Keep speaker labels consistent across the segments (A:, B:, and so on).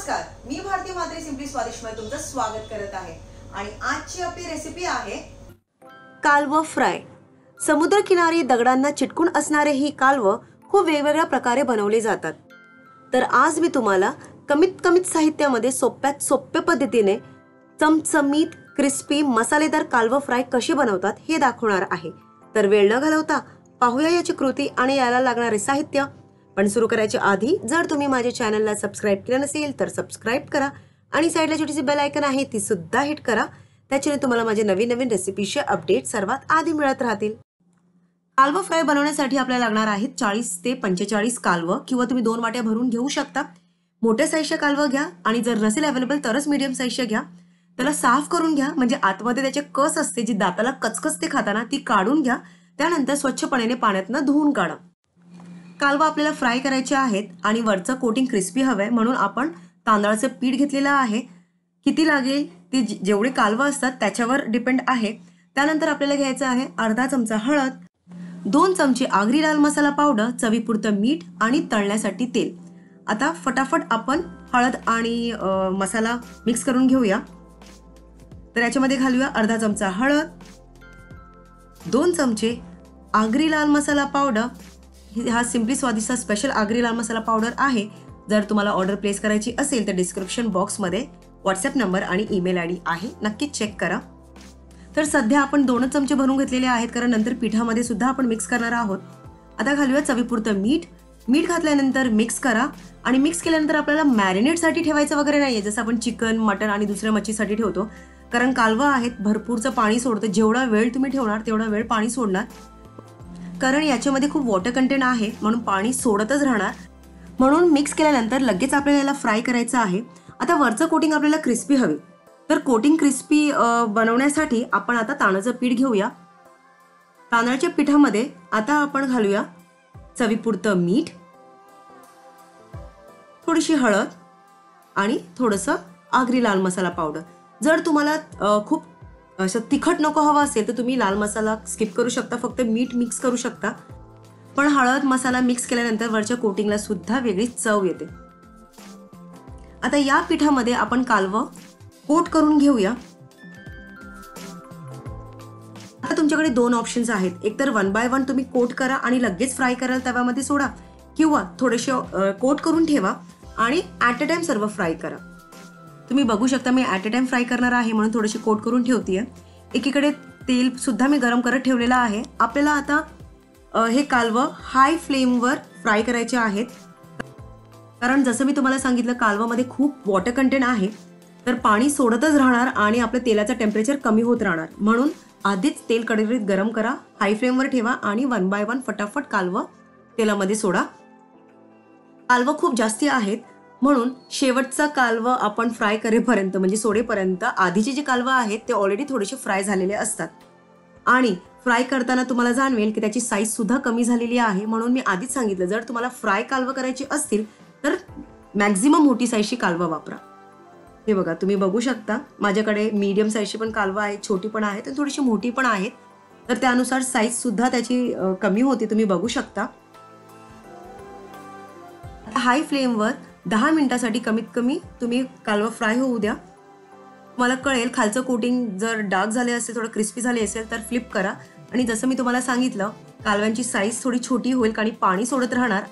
A: नमस्कार, मी भारती म्हात्रे सिम्पली स्वादिष्टमध्ये तुमचं स्वागत करत आहे आणि आजची आपली रेसिपी आहे
B: कालवं फ्राय। समुद्रकिनारी दगडांना चिटकून असणारे ही कालवं खूप वेगवेगळ्या प्रकारे बनवली जातात। तर आज मी तुम्हाला कमीत साहित्यामध्ये सोप्यात सोप्या पद्धतीने चमचमीत क्रिस्पी मसालेदार कालवं फ्राय कशी बनवतात हे दाखवणार आहे। तर वेळ न घालवता पाहूया याची कृती आणि याला लागणारे साहित्य। पण सुरू करायच्या आधी जर तुम्ही माझ्या चॅनलला सबस्क्राइब केलं नसेल तर सबस्क्राइब करा आणि साइडला छोटीशी बेल आयकॉन आहे ती सुद्धा हिट करा। त्याच्याने तुम्हाला माझे नवीन रेसिपीचे अपडेट सर्वात आधी मिळत राहतील। कालवं फ्राय बनवण्यासाठी आपल्याला लागणार आहेत 40 ते 45 कालवं किंवा तुम्ही 2 वाट्या भरून घेऊ शकता। मोठ्या साईजचे कालवं घ्या आणि जर नसेल अवेलेबल तरच मीडियम साईजचे घ्या। त्याला साफ करून घ्या, म्हणजे आतमध्ये त्याचे कस असते जी दाताला कचकचते खाताना ती काढून घ्या। त्यानंतर स्वच्छ पाण्याने पाण्यातनं धुवून काढा। कालवा आपल्याला फ्राय करायचे आहेत आणि वरचं कोटिंग क्रिस्पी हवंय म्हणून आपण तांदळाचं पीठ घेतलेलं आहे। किती लागेल ते जेवढे कालवा असतात त्याच्यावर डिपेंड आहे। त्यानंतर आपल्याला घ्यायचं आहे अर्धा चमचा हळद, 2 चमचे आगरी लाल मसाला पावडर, चवीपुरतं मीठ आणि तळण्यासाठी तेल। आता फटाफट आपण हळद आणि मसाला मिक्स करून घेऊया। तर याच्यामध्ये घालूया अर्धा चमचा हळद, 2 चमचे आगरी लाल मसाला पावडर। हा सिम्पली स्वादिष्ट स्पेशल आगरी लाल मसाला पावडर आहे। जर तुम्हाला ऑर्डर प्लेस करायची असेल तर डिस्क्रिप्शन बॉक्समध्ये व्हॉट्सअप नंबर आणि ईमेल आयडी आहे, नक्की चेक करा। तर सध्या आपण 2 चमचे भरून घेतलेले आहेत कारण नंतर पिठामध्ये सुद्धा आपण मिक्स करणार आहोत। आता घालूया चवीपुरतं मीठ। मीठ घातल्यानंतर मिक्स करा आणि मिक्स केल्यानंतर आपल्याला मॅरिनेटसाठी ठेवायचं वगैरे नाहीये, जसं आपण चिकन, मटन आणि दुसऱ्या मच्छीसाठी ठेवतो। कारण कालवा आहेत भरपूरचं पाणी सोडतं, जेवढा वेळ तुम्ही ठेवणार तेवढा वेळ पाणी सोडणार। कारण याच्यामध्ये खूप वॉटर कंटेंट आहे म्हणून पाणी सोडतच राहणार। म्हणून मिक्स केल्यानंतर लगेच आपल्याला याला फ्राय करायचं आहे। आता वरचं कोटिंग आपल्याला क्रिस्पी हवी, तर कोटिंग क्रिस्पी बनवण्यासाठी आपण आता तांदळाचं पीठ घेऊया। तांदळाच्या पिठामध्ये आता आपण घालूया चवीपुरतं मीठ, थोडीशी हळद आणि थोडंसं आगरी लाल मसाला पावडर। जर तुम्हाला खूप असं तिखट नको हवं असेल तर तुम्ही लाल मसाला स्किप करू शकता, फक्त मीठ मिक्स करू शकता। पण हळद मसाला मिक्स केल्यानंतर वरच्या कोटिंगला सुद्धा वेगळी चव येते। आता या पिठामध्ये आपण कालवं कोट करून घेऊया। आता तुमच्याकडे 2 ऑप्शन्स आहेत, एकतर 1 बाय 1 तुम्ही कोट करा आणि लगेच फ्राय कराल तव्यामध्ये सोडा, किंवा थोडेसे कोट करून ठेवा आणि ॲट अ टाइम सर्व फ्राय करा। तुम्ही बघू शकता मी ॲट अ टाइम फ्राय करणार आहे म्हणून थोडेसे कोट करून ठेवतीये। एकीकडे तेल सुद्धा मी गरम करत ठेवलेलं आहे। आपल्याला आता हे कालवं हाय फ्लेमवर फ्राय करायचे आहेत, कारण जसं मी तुम्हाला सांगितलं कालवामध्ये खूप वॉटर कंटेंट आहे, तर पाणी सोडतच राहणार आणि आपलं तेलाचं टेम्परेचर कमी होत राहणार। म्हणून आधीच तेल कडकडीत गरम करा, हाय फ्लेमवर ठेवा आणि 1 बाय 1 फटाफट कालवं तेलामध्ये सोडा। कालवं खूप जास्ती आहेत म्हणून शेवटचा कालवं आपण फ्राय करेपर्यंत म्हणजे सोडेपर्यंत आधीचे जे कालवं आहेत ते ऑलरेडी थोडेसे फ्राय झालेले असतात आणि फ्राय करताना तुम्हाला जाणवेल की त्याची साईज सुद्धा कमी झालेली आहे। म्हणून मी आधीच सांगितलं जर तुम्हाला फ्राय कालवं करायची असतील तर मॅक्झिमम मोठी साईजची कालवं वापरा। हे बघा तुम्ही बघू शकता माझ्याकडे मीडियम साईजची पण कालवं आहेत, छोटी पण आहेत आणि थोडीशी मोठी पण आहेत, तर त्यानुसार साईज सुद्धा त्याची कमी होती, तुम्ही बघू शकता। हाय फ्लेमवर 10 मिनिटांसाठी कमीत कमी तुम्ही कालवं फ्राय होऊ द्या। मला कळेल खालचं कोटिंग जर डार्क झाले असेल, थोडं क्रिस्पी झाले असेल तर फ्लिप करा। आणि जसं मी तुम्हाला सांगितलं कालव्यांची साईज थोडी छोटी होईल आणि पाणी सोडत राहणार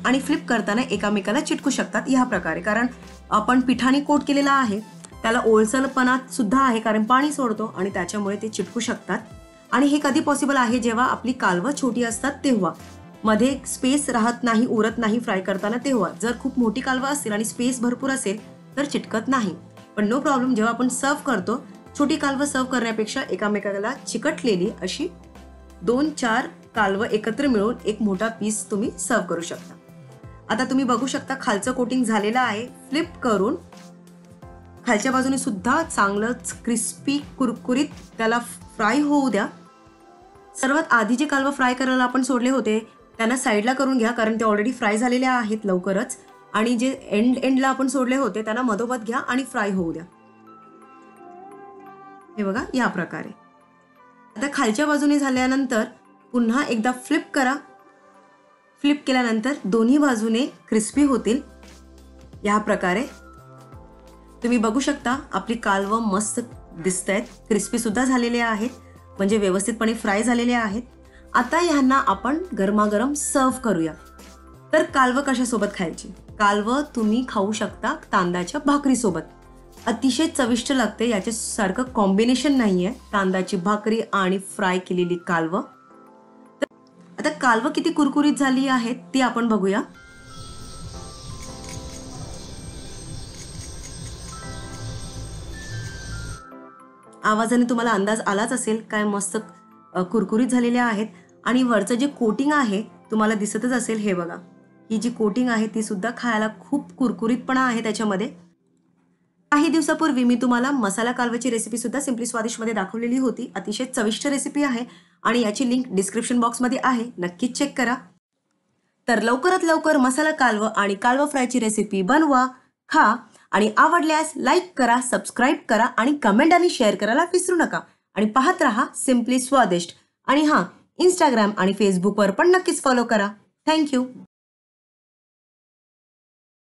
B: आणि फ्लिप करताना एकामेकाला चिटकू शकतात ह्या प्रकारे, कारण आपण पिठाने कोट केलेला आहे, त्याला ओलसरपणा सुद्धा आहे कारण पाणी सोडतो आणि त्याच्यामुळे ते चिटकू शकतात। आणि हे कधी पॉसिबल आहे जेव्हा आपली कालवं छोटी असतात तेव्हा, मध्ये स्पेस राहत नाही, उरत नाही फ्राय करताना तेव्हा। जर खूप मोठी कालवं असेल आणि स्पेस भरपूर असेल तर चिटकत नाही, पण नो प्रॉब्लेम। जेव्हा आपण सर्व करतो छोटी कालवं सर्व करण्यापेक्षा एकामेकाला चिकटलेली अशी 2-4 कालवं एकत्र मिळून एक मोठा पीस तुम्ही सर्व करू शकता। आता तुम्ही बघू शकता खालचं कोटिंग झालेलं आहे। फ्लिप करून खालच्या बाजूने सुद्धा चांगलंच क्रिस्पी कुरकुरीत त्याला फ्राय होऊ द्या। सर्वात आधी जे कालवं फ्राय करायला आपण सोडले होते त्यांना साईडला करून घ्या, कारण ते ऑलरेडी फ्राय झालेले आहेत लवकरच। आणि जे एंडला आपण सोडले होते त्यांना मधोमध घ्या आणि फ्राय होऊ द्या। हे बघा या प्रकारे। आता खालच्या बाजूने झाल्यानंतर पुन्हा एकदा फ्लिप करा। फ्लिप केल्यानंतर दोन्ही बाजूने क्रिस्पी होतील या प्रकारे। तुम्ही बघू शकता आपली कालवं मस्त दिसत आहेत, क्रिस्पी सुद्धा झालेले आहेत, म्हणजे व्यवस्थितपणे फ्राय झालेले आहेत. आता ह्यांना आपण गरमागरम सर्व करूया. तर कालवं कशासोबत खायची? कालवं तुम्ही खाऊ शकता तांदळाच्या भाकरीसोबत. अतिशय चविष्ट लागते, याच्यासारखं कॉम्बिनेशन नाही आहे तांदळाची भाकरी आणि फ्राय केलेली कालवं. आता कालवं किती कुरकुरीत झाली आहेत ती आपण बघूया. आवाजाने तुम्हाला अंदाज आलाच असेल काय मस्त कुरकुरीत झालेल्या आहेत. आणि वरचं जे कोटिंग आहे तुम्हाला दिसतच असेल, हे बघा, ही जी कोटिंग आहे ती सुद्धा खायला खूप कुरकुरीतपणा आहे त्याच्यामध्ये. काही दिवसापूर्वी मी तुम्हाला मसाला कालव्याची रेसिपी सुद्धा सिम्पली स्वादिष्ट मध्ये दाखवलेली होती. अतिशय चविष्ट रेसिपी आहे आणि याची लिंक डिस्क्रिप्शन बॉक्समध्ये आहे, नक्कीच चेक करा. तर लवकरात लवकर मसाला कालवं आणि कालवं फ्रायची रेसिपी बनवा, खा आणि आवडल्यास लाईक करा, सबस्क्राईब करा आणि कमेंट आणि शेअर करायला विसरू नका. आणि पाहत रहा सिम्पली स्वादिष्ट. आणि हां, इंस्टाग्राम आणि फेसबुकवर पण नक्कीच फॉलो करा. थँक्यू.